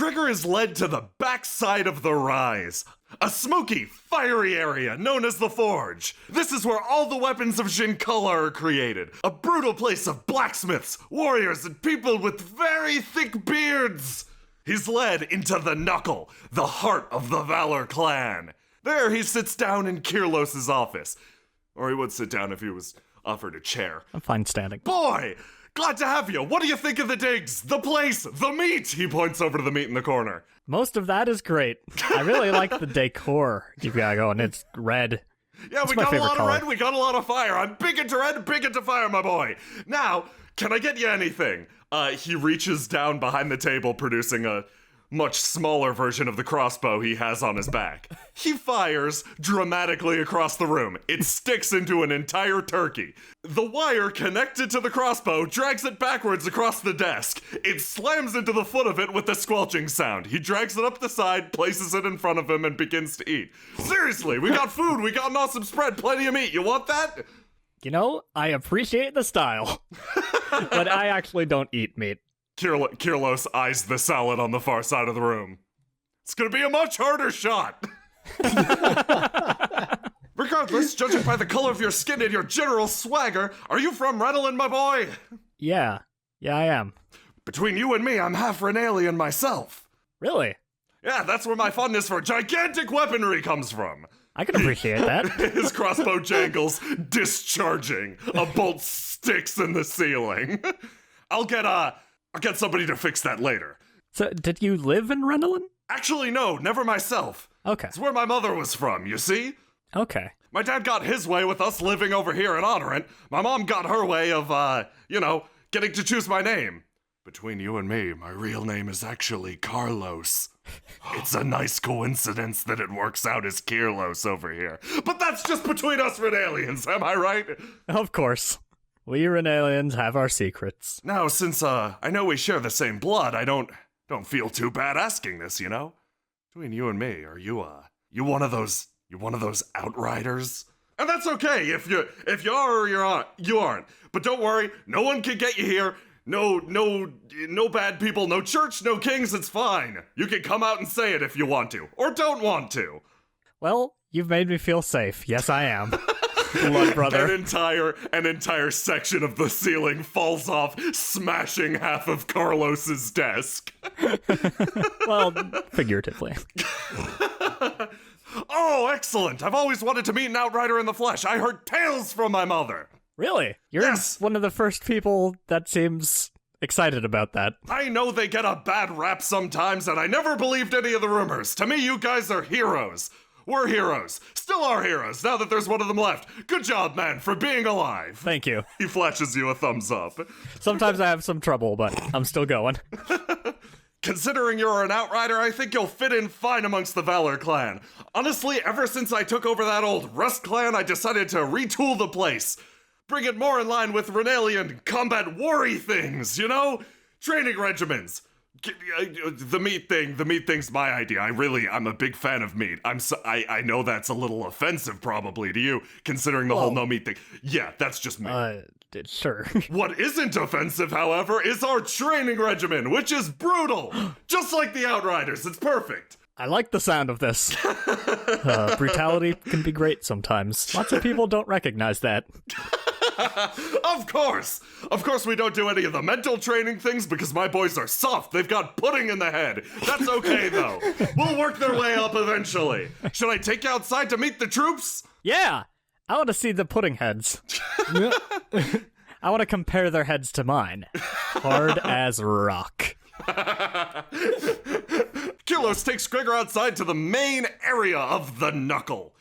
Gregor is led to the backside of the rise, a smoky, fiery area known as the Forge. This is where all the weapons of Jinkala are created, a brutal place of blacksmiths, warriors, and people with very thick beards. He's led into the Knuckle, the heart of the Valor clan. There he sits down in Kirlos's office. Or he would sit down if he was offered a chair. I'm fine standing. Boy, glad to have you. What do you think of the digs, the place, the meat? He points over to the meat in the corner. Most of that is great. I really like the decor you've got going. It's red. Yeah, we got a lot of red, we got a lot of fire. I'm big into red, big into fire, my boy. Now, can I get you anything? He reaches down behind the table, producing a much smaller version of the crossbow he has on his back. He fires dramatically across the room. It sticks into an entire turkey. The wire connected to the crossbow drags it backwards across the desk. It slams into the foot of it with a squelching sound. He drags it up the side, places it in front of him, and begins to eat. Seriously, we got food, we got an awesome spread, plenty of meat. You want that? You know, I appreciate the style, but I actually don't eat meat. Kirlos eyes the salad on the far side of the room. It's gonna be a much harder shot. Regardless, judging by the color of your skin and your general swagger, are you from Renelin, my boy? Yeah, I am. Between you and me, I'm half Renalian myself. Really? Yeah, that's where my fondness for gigantic weaponry comes from. I can appreciate that. His crossbow jangles, discharging. A bolt sticks in the ceiling. I'll get somebody to fix that later. So, did you live in Renelin? Actually, no, never myself. Okay. It's where my mother was from, you see? Okay. My dad got his way with us living over here in Honorant. My mom got her way of, getting to choose my name. Between you and me, my real name is actually Carlos. It's a nice coincidence that it works out as Kirlos over here. But that's just between us Renalians, am I right? Of course. We Renalians have our secrets. Now, since I know we share the same blood, I don't feel too bad asking this, you know? Between you and me, are you one of those outriders? And that's okay if you are or you aren't. But don't worry, no one can get you here. No bad people, no church, no kings, it's fine. You can come out and say it if you want to, or don't want to. Well, you've made me feel safe. Yes, I am. Blood brother. An entire section of the ceiling falls off, smashing half of Carlos's desk. Well, figuratively. Oh, excellent. I've always wanted to meet an outrider in the flesh. I heard tales from my mother. Really? You're Yes. one of the first people that seems excited about that. I know they get a bad rap sometimes, and I never believed any of the rumors. To me, you guys are heroes. We're heroes. Still are heroes, now that there's one of them left. Good job, man, for being alive. Thank you. He flashes you a thumbs up. Sometimes I have some trouble, but I'm still going. Considering you're an outrider, I think you'll fit in fine amongst the Valor clan. Honestly, ever since I took over that old Rust clan, I decided to retool the place. Bring it more in line with Renalian combat war-y things, you know? Training regimens. The meat thing's my idea. I'm a big fan of meat. I know that's a little offensive probably to you, considering the whole no meat thing. Yeah, that's just me. Sure. What isn't offensive, however, is our training regimen, which is brutal. Just like the Outriders, it's perfect. I like the sound of this. Brutality can be great sometimes. Lots of people don't recognize that. Of course we don't do any of the mental training things because my boys are soft. They've got pudding in the head. That's okay, though. We'll work their way up eventually. Should I take you outside to meet the troops? Yeah! I want to see the pudding heads. I want to compare their heads to mine. Hard as rock. Kilos takes Gregor outside to the main area of the Knuckle.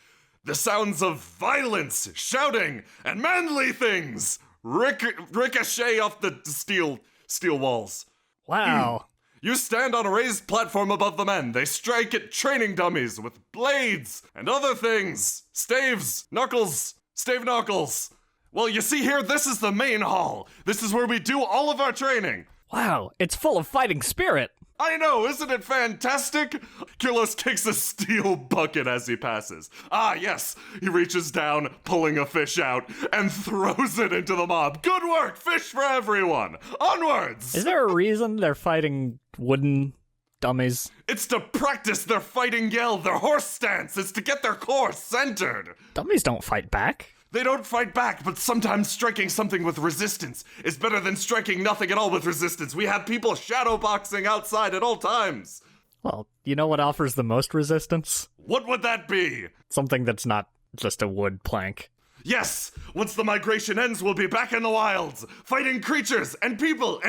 The sounds of violence, shouting, and manly things ricochet off the steel walls. Wow. You stand on a raised platform above the men. They strike at training dummies with blades and other things. Staves, knuckles, stave knuckles. Well, you see here, this is the main hall. This is where we do all of our training. Wow, it's full of fighting spirit. I know, isn't it fantastic? Kilos kicks a steel bucket as he passes. Ah, yes. He reaches down, pulling a fish out, and throws it into the mob. Good work, fish for everyone. Onwards. Is there a reason they're fighting wooden dummies. It's to practice their fighting yell, their horse stance. It's to get their core centered. Dummies don't fight back. They don't fight back, but sometimes striking something with resistance is better than striking nothing at all with resistance. We have people shadowboxing outside at all times. Well, you know what offers the most resistance? What would that be? Something that's not just a wood plank. Yes! Once the migration ends, we'll be back in the wilds, fighting creatures and people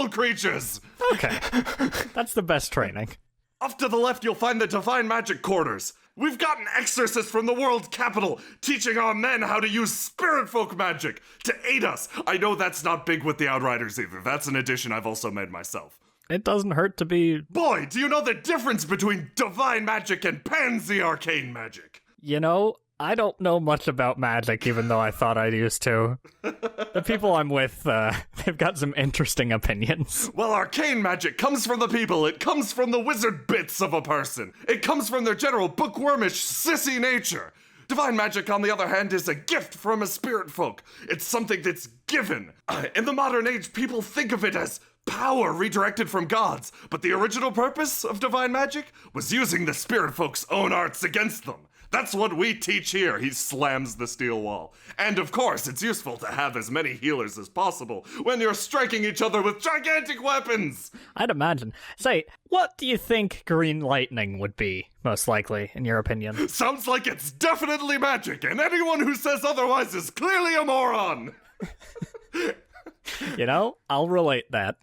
creatures! Okay, that's the best training. Off to the left, you'll find the Divine Magic Quarters. We've got an exorcist from the world capital teaching our men how to use spirit folk magic to aid us. I know that's not big with the Outriders either. That's an addition I've also made myself. It doesn't hurt to be... Boy, do you know the difference between divine magic and pansy arcane magic? You know, I don't know much about magic, even though I thought I used to. The people I'm with, they've got some interesting opinions. Well, arcane magic comes from the people. It comes from the wizard bits of a person. It comes from their general bookwormish, sissy nature. Divine magic, on the other hand, is a gift from a spirit folk. It's something that's given. In the modern age, people think of it as power redirected from gods, but the original purpose of divine magic was using the spirit folk's own arts against them. That's what we teach here. He slams the steel wall. And of course, it's useful to have as many healers as possible when you're striking each other with gigantic weapons. I'd imagine. Say, what do you think green lightning would be, most likely, in your opinion? Sounds like it's definitely magic, and anyone who says otherwise is clearly a moron. You know, I'll relate that.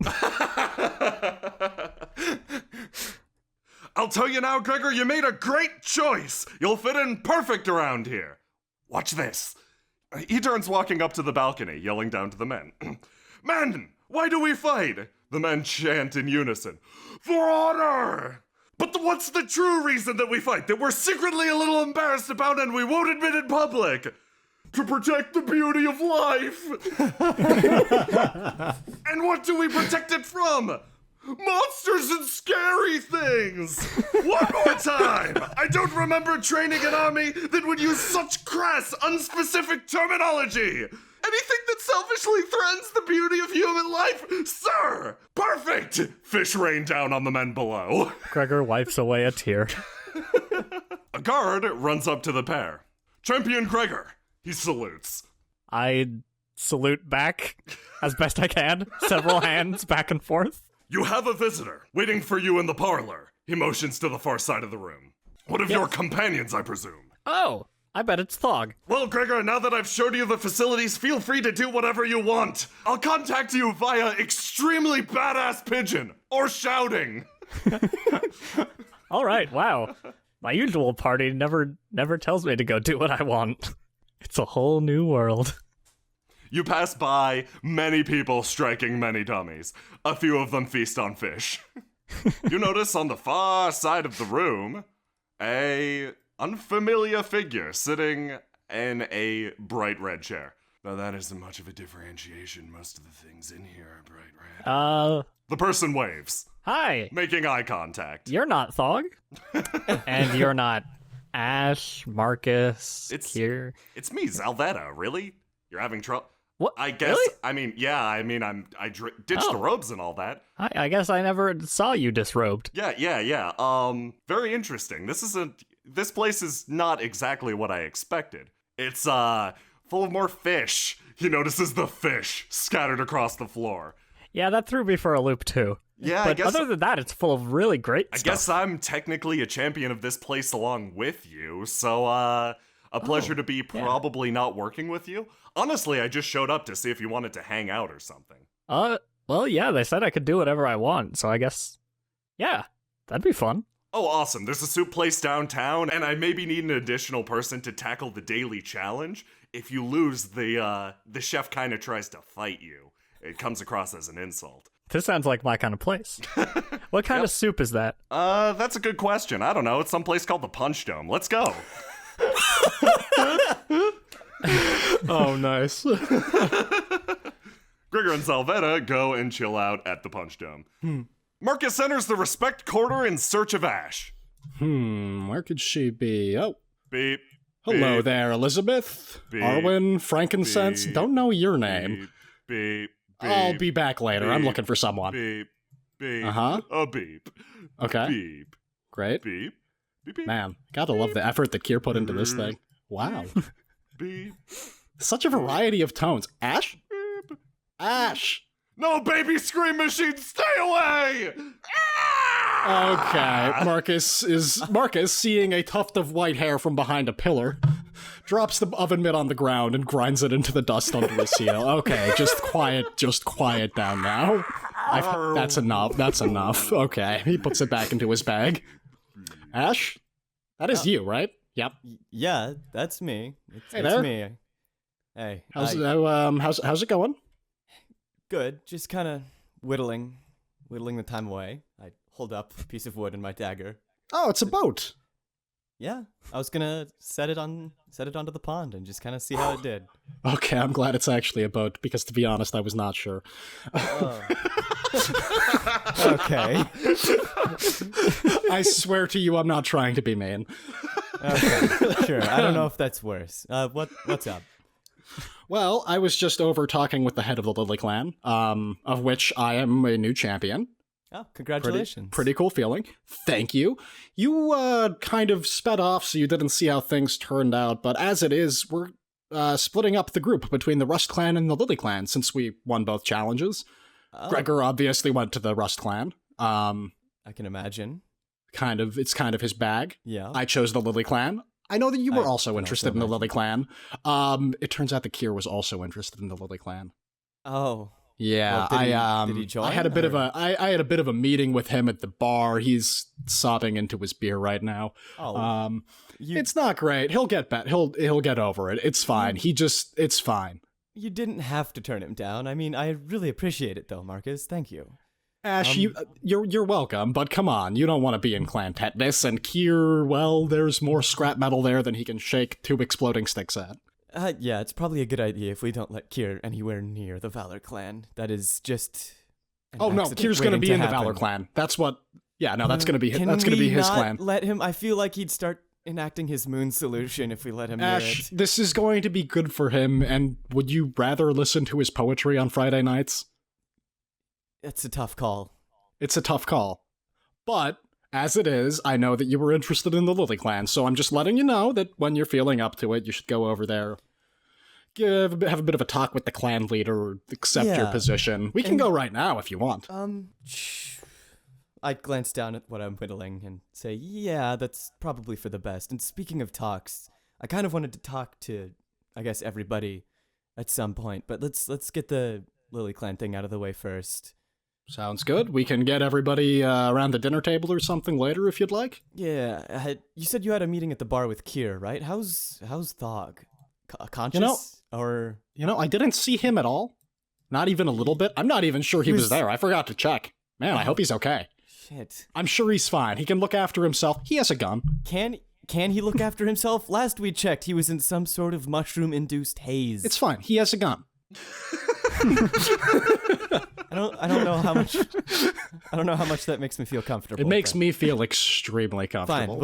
I'll tell you now, Gregor, you made a great choice. You'll fit in perfect around here. Watch this. He turns walking up to the balcony, yelling down to the men. Men, why do we fight? The men chant in unison. For honor! But what's the true reason that we fight? That we're secretly a little embarrassed about and we won't admit in public? To protect the beauty of life. And what do we protect it from? Monsters and scary things! One more time! I don't remember training an army that would use such crass, unspecific terminology! Anything that selfishly threatens the beauty of human life, sir! Perfect! Fish rain down on the men below. Gregor wipes away a tear. A guard runs up to the pair. Champion Gregor, he salutes. I salute back as best I can, several hands back and forth. You have a visitor waiting for you in the parlor. He motions to the far side of the room. One of your companions, I presume. Oh, I bet it's Thog. Well, Gregor, now that I've showed you the facilities, feel free to do whatever you want. I'll contact you via extremely badass pigeon or shouting. All right, wow. My usual party never tells me to go do what I want. It's a whole new world. You pass by many people striking many dummies. A few of them feast on fish. You notice on the far side of the room, a unfamiliar figure sitting in a bright red chair. Now that isn't much of a differentiation. Most of the things in here are bright red. The person waves. Hi. Making eye contact. You're not Thog. And you're not Ashe, Markus, Kier. It's me, Sal Data. Really? You're having trouble? What? I guess. Really? I mean, yeah. I ditched the robes and all that. I guess I never saw you disrobed. Yeah. Very interesting. This place is not exactly what I expected. It's full of more fish. He notices the fish scattered across the floor. Yeah, that threw me for a loop too. Yeah, but I guess. Other than that, it's full of really great stuff. I guess I'm technically a champion of this place along with you, so a pleasure to be probably not working with you. Honestly, I just showed up to see if you wanted to hang out or something. Well, yeah, they said I could do whatever I want, so I guess, yeah, that'd be fun. Oh, awesome. There's a soup place downtown, and I maybe need an additional person to tackle the daily challenge. If you lose, the chef kind of tries to fight you. It comes across as an insult. This sounds like my kind of place. What kind of soup is that? That's a good question. I don't know. It's some place called the Punch Dome. Let's go. Oh, nice. Gregor and Salvetta go and chill out at the Punch Dome. Markus enters the Respect Quarter in search of Ashe. Where could she be? Oh. Beep. Hello beep, there, Elizabeth. beep, Arwen, Frankincense. beep, Don't know your name. Beep. I'll be back later. I'm looking for someone. Beep. Beep. Uh-huh. A beep. Okay. Beep. Great. Beep. Beep. Beep. Man, gotta love the effort that Kier put into this thing. Wow. Beep. Such a variety of tones. Ashe? Beep. Ashe! No, baby scream machine, stay away! Okay, Markus, seeing a tuft of white hair from behind a pillar, drops the oven mitt on the ground and grinds it into the dust under his heel. Okay, just quiet down now. That's enough. Okay, he puts it back into his bag. Ashe? That is you, right? Yep. Yeah, that's me. It's there. me. Hey, How's it going? good. Just kind of whittling the time away. I hold up a piece of wood and my dagger. Oh, it's a boat. Yeah, I was gonna set it onto the pond and just kind of see how it did. Okay, I'm glad it's actually a boat, because to be honest, I was not sure. Okay. I swear to you, I'm not trying to be mean. Okay. Sure. I don't know if that's worse. What's up? Well, I was just over talking with the head of the Lily clan, of which I am a new champion. Oh, congratulations. Pretty cool feeling. Thank you. You kind of sped off, so you didn't see how things turned out, but as it is, we're splitting up the group between the Rust clan and the Lily clan, since we won both challenges. Oh, Gregor obviously went to the Rust clan. I can imagine. It's kind of his bag. Yeah. I chose the Lily clan. I know that you were also can interested also in the imagine. Lily clan. It turns out that Kier was also interested in the Lily clan. Oh. Yeah, Well, did he join, I had a bit of or- I had a bit of a meeting with him at the bar. He's sobbing into his beer right now. Oh. It's not great. He'll get better. He'll get over it. It's fine. It's fine. You didn't have to turn him down. I mean, I really appreciate it though, Marcus. Thank you. Ash, you're welcome, but come on, you don't want to be in clan tetanus, and Kier, well, there's more scrap metal there than he can shake 2 exploding sticks at. Yeah, it's probably a good idea if we don't let Kier anywhere near the Valor clan. That is just an Oh no, accident Kier's gonna waiting be to in the happen. Valor clan. That's what. Yeah, no, that's gonna be Can that's gonna be we his not clan. Let him. I feel like he'd start enacting his moon solution if we let him near Ash, it. this is going to be good for him. And would you rather listen to his poetry on Friday nights? It's a tough call. It's a tough call, but as it is, I know that you were interested in the Lily clan, so I'm just letting you know that when you're feeling up to it, you should go over there. Have a bit of a talk with the clan leader, accept your Yeah. position. We can And- go right now if you want. I glance down at what I'm whittling and say, yeah, that's probably for the best. And speaking of talks, I kind of wanted to talk to, I guess, everybody at some point, but let's get the Lily Clan thing out of the way first. Sounds good. We can get everybody around the dinner table or something later if you'd like. Yeah, you said you had a meeting at the bar with Kier, right? How's Thog? Conscious? Or I didn't see him at all. Not even a little bit. I'm not even sure he was there. I forgot to check. Man, I hope he's okay. shit? I'm sure he's fine. He can look after himself. He has a gun. Can he look after himself? Last we checked, he was in some sort of mushroom-induced haze. It's fine. He has a gun. I don't know how much. I don't know how much that makes me feel comfortable. It makes but- me feel extremely fine. comfortable.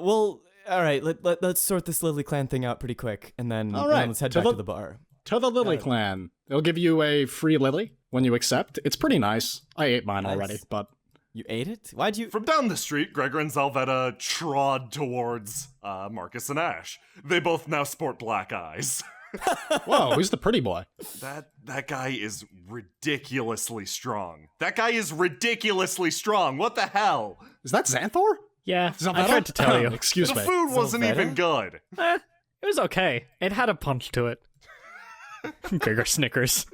We'll all right. Let's sort this Lily Clan thing out pretty quick, and then, All and then right, let's head to back the- to the bar. To the Lily clan. They'll give you a free lily when you accept. It's pretty nice. I ate mine Nice. already, but You ate it? Why'd you? From down the street, Gregor and Zelveta trod towards Markus and Ashe. They both now sport black eyes. whoa, who's the pretty boy? That guy is ridiculously strong. That guy is ridiculously strong. What the hell? Is that Xanthor? Yeah, Is that I tried to tell you. Excuse The me. food wasn't Zelveta? even good. It was okay. It had a punch to it. Gregor snickers.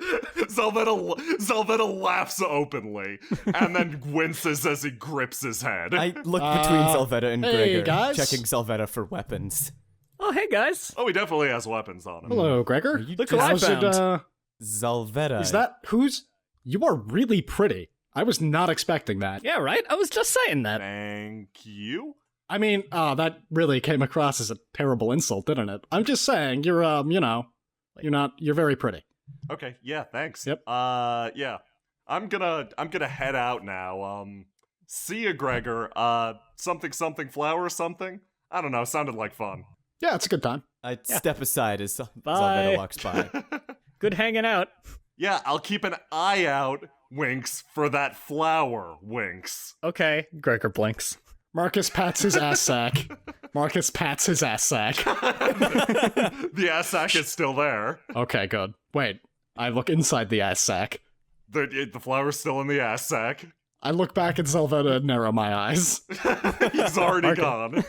Zelveta laughs openly and then winces as he grips his head. I look between Zelveta and hey, Gregor, guys. checking Zelveta for weapons. Oh, hey guys. Oh, he definitely has weapons on him. Hello, Gregor. Look who I How's it, found. Zelveta. is that who's? You are really pretty. I was not expecting that. Yeah, right? I was just saying that. Thank you. I mean, that really came across as a terrible insult, didn't it? I'm just saying, you're you're very pretty. Okay, yeah, thanks. Yep. Yeah. I'm gonna head out now. See ya, Gregor. Something flower something? I don't know, sounded like fun. Yeah, it's a good time. I step aside as Bye. Zelveta walks by. Good hanging out. Yeah, I'll keep an eye out winks for that flower, winks. Okay, Gregor blinks. Markus pats his ass sack. Markus pats his ass sack. The ass sack is still there. Okay, good. Wait, I look inside the ass sack. The flower's still in the ass sack. I look back at Sal Data and narrow my eyes. He's already gone.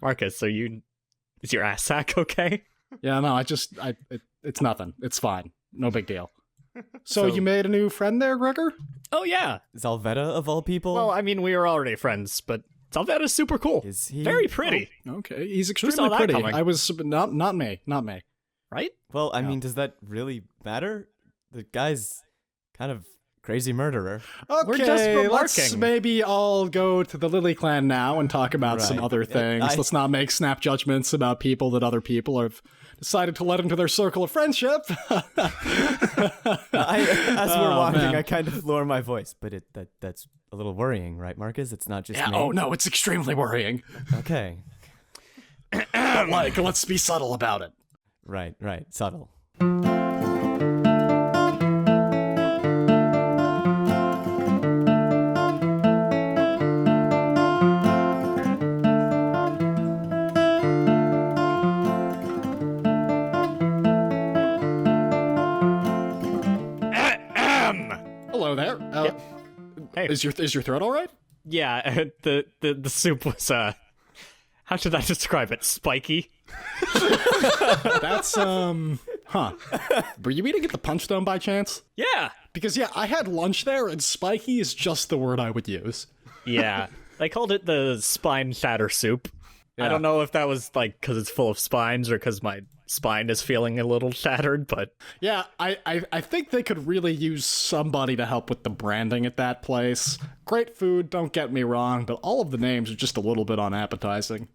Markus, is your ass sack okay? Yeah, no, it's nothing. It's fine. No big deal. So you made a new friend there, Gregor? Oh, yeah. Zalveta, of all people? Well, I mean, we were already friends, but Salvata's super cool. Is he? Very pretty. Okay, he's saw extremely that pretty. coming? I was not me. Right? Well, I mean, does that really matter? The guy's kind of crazy murderer. Okay, We're just let's remarking. maybe all go to the Lily Clan now and talk about some Right. other things. I- Let's not make snap judgments about people that other people have decided to let into their circle of friendship. As we're Oh, walking, man. I kind of lower my voice, but that's a little worrying, right, Marcus? It's not just Yeah, me. oh no, it's extremely worrying. Okay. But let's be subtle about it. Right, subtle. Hello there. Hey. Is your throat all right? Yeah, the soup was, how should I describe it? Spiky? That's huh. Were you eating at the Punchstone by chance? Yeah. Because yeah, I had lunch there, and spiky is just the word I would use. Yeah. They called it the spine shatter soup. I Yeah. don't know if that was, like, because it's full of spines or because my spine is feeling a little shattered, but Yeah, I think they could really use somebody to help with the branding at that place. Great food, don't get me wrong, but all of the names are just a little bit unappetizing.